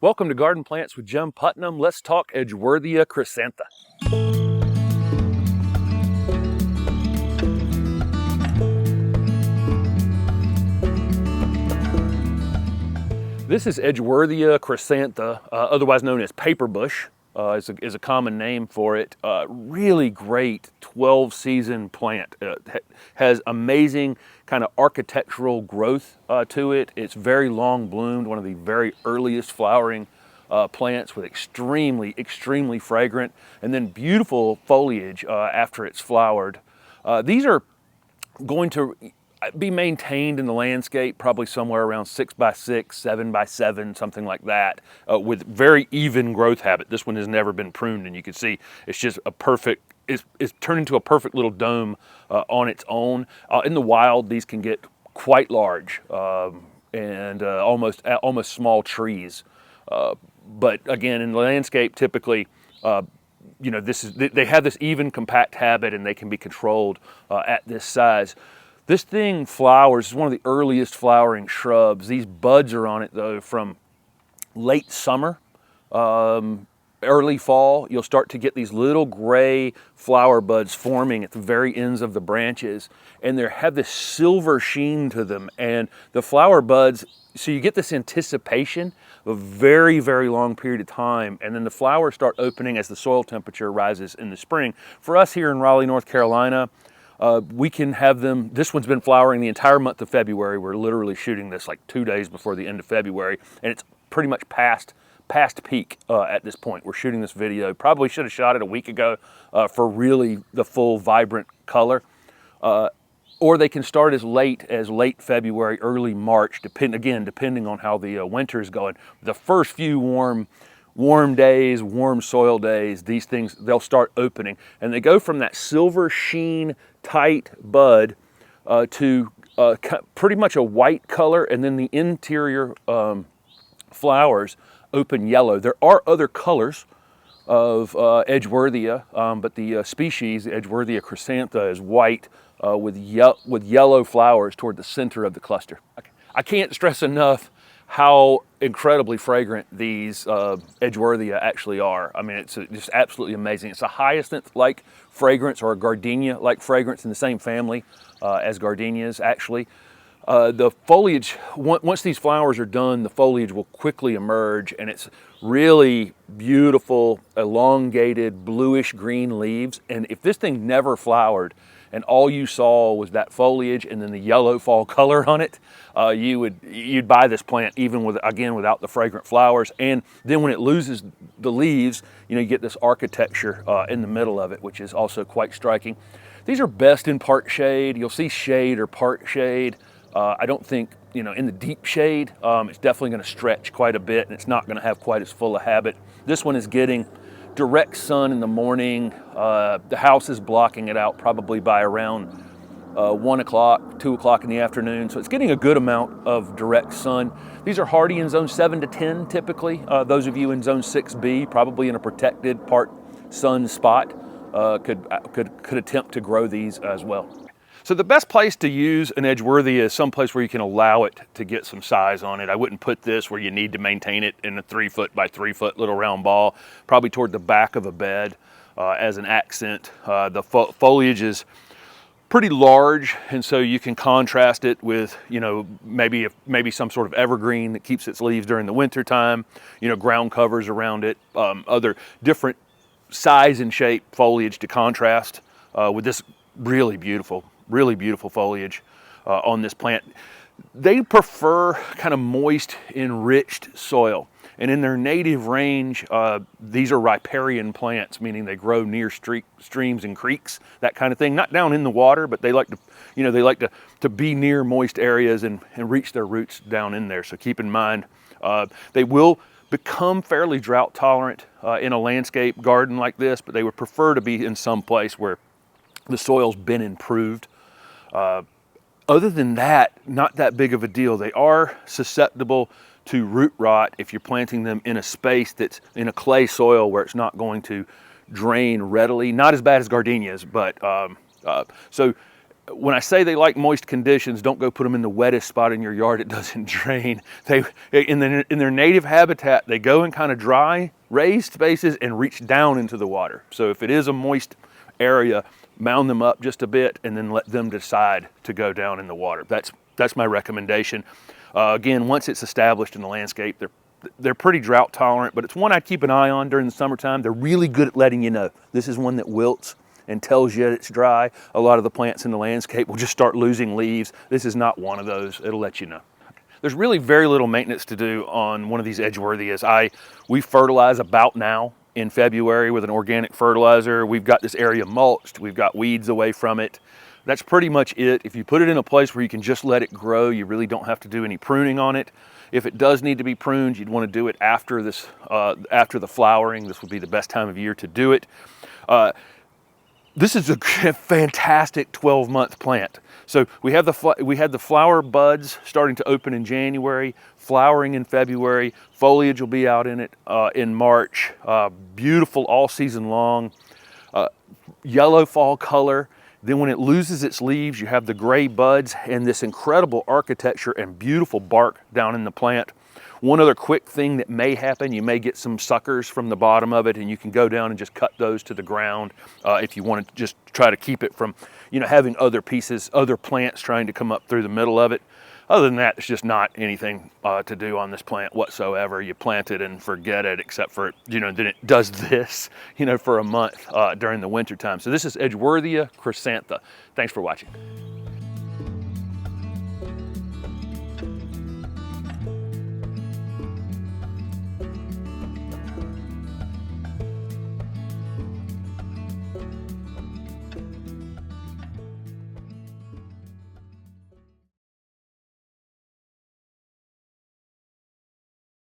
Welcome to Garden Plants with Jim Putnam. Let's talk Edgeworthia chrysantha. This is Edgeworthia chrysantha, otherwise known as Paperbush, is a common name for it. Really great 12-season plant. Has amazing kind of architectural growth to it. It's very long bloomed, one of the very earliest flowering plants, with extremely fragrant, and then beautiful foliage after it's flowered. These are going to be maintained in the landscape probably somewhere around 6x6, 7x7, something like that, with very even growth habit. This one has never been pruned, and you can see it's just a perfect, it's turned into a perfect little dome on its own. In the wild, these can get quite large and almost small trees. But again, in the landscape, typically, you know, they have this even compact habit, and they can be controlled at this size. This thing flowers, it's one of the earliest flowering shrubs. These buds are on it though from late summer, early fall. You'll start to get these little gray flower buds forming at the very ends of the branches, and they have this silver sheen to them. And the flower buds, so you get this anticipation of a very, very long period of time, and then the flowers start opening as the soil temperature rises in the spring. For us here in Raleigh, North Carolina, we can have them. This one's been flowering the entire month of February. We're literally shooting this like 2 days before the end of February, and it's pretty much past peak at this point. We're shooting this video. Probably should have shot it a week ago for really the full vibrant color. Or they can start as late February, early March, depending on how the winter is going. The first few warm days, warm soil days, these things, they'll start opening, and they go from that silver sheen tight bud to pretty much a white color, and then the interior flowers open yellow. There are other colors of Edgeworthia, but the species, Edgeworthia chrysantha, is white with yellow flowers toward the center of the cluster. I can't stress enough how incredibly fragrant these Edgeworthia actually are. I mean, it's just absolutely amazing. It's a hyacinth-like fragrance, or a gardenia-like fragrance, in the same family as gardenias, actually. The foliage, once these flowers are done, the foliage will quickly emerge, and it's really beautiful, elongated, bluish-green leaves. And if this thing never flowered, and all you saw was that foliage and then the yellow fall color on it, you'd buy this plant even without the fragrant flowers. And then when it loses the leaves, you know, you get this architecture in the middle of it, which is also quite striking. These are best in part shade. You'll see shade or part shade. I don't think, you know, in the deep shade, it's definitely going to stretch quite a bit, and it's not going to have quite as full a habit. This one is getting direct sun in the morning. The house is blocking it out probably by around 1 o'clock, 2 o'clock in the afternoon. So it's getting a good amount of direct sun. These are hardy in zone 7 to 10 typically. Those of you in zone 6B, probably in a protected part sun spot, could attempt to grow these as well. So the best place to use an Edgeworthia is someplace where you can allow it to get some size on it. I wouldn't put this where you need to maintain it in a 3-foot by 3-foot little round ball, probably toward the back of a bed as an accent. The foliage is pretty large, and so you can contrast it with, you know, maybe some sort of evergreen that keeps its leaves during the winter time, you know, ground covers around it, other different size and shape foliage to contrast with this really beautiful foliage on this plant. They prefer kind of moist, enriched soil. And in their native range, these are riparian plants, meaning they grow near streams and creeks, that kind of thing. Not down in the water, but they like to, you know, to be near moist areas and reach their roots down in there. So keep in mind, they will become fairly drought tolerant in a landscape garden like this, but they would prefer to be in some place where the soil's been improved. Other than that, not that big of a deal. They are susceptible to root rot if you're planting them in a space that's in a clay soil where it's not going to drain readily. Not as bad as gardenias, but so when I say they like moist conditions, don't go put them in the wettest spot in your yard. It doesn't drain. In their native habitat, they go in kind of dry, raised spaces and reach down into the water. So if it is a moist area, mound them up just a bit and then let them decide to go down in the water. That's my recommendation. Again, once it's established in the landscape, they're pretty drought tolerant, but it's one I'd keep an eye on during the summertime. They're really good at letting you know. This is one that wilts and tells you it's dry. A lot of the plants in the landscape will just start losing leaves. This is not one of those. It'll let you know. There's really very little maintenance to do on one of these Edgeworthias. We fertilize about now in February with an organic fertilizer. We've got this area mulched. We've got weeds away from it. That's pretty much it. If you put it in a place where you can just let it grow, you really don't have to do any pruning on it. If it does need to be pruned, you'd want to do it after after the flowering. This would be the best time of year to do it. This is a fantastic 12-month plant. So we had the flower buds starting to open in January, flowering in February. Foliage will be out in it in March. Beautiful all season long. Yellow fall color. Then when it loses its leaves, you have the gray buds and this incredible architecture and beautiful bark down in the plant. One other quick thing that may happen, you may get some suckers from the bottom of it, and you can go down and just cut those to the ground if you want to just try to keep it from, having other plants trying to come up through the middle of it. Other than that, it's just not anything to do on this plant whatsoever. You plant it and forget it, except for, then it does this, for a month during the winter time. So this is Edgeworthia chrysantha. Thanks for watching.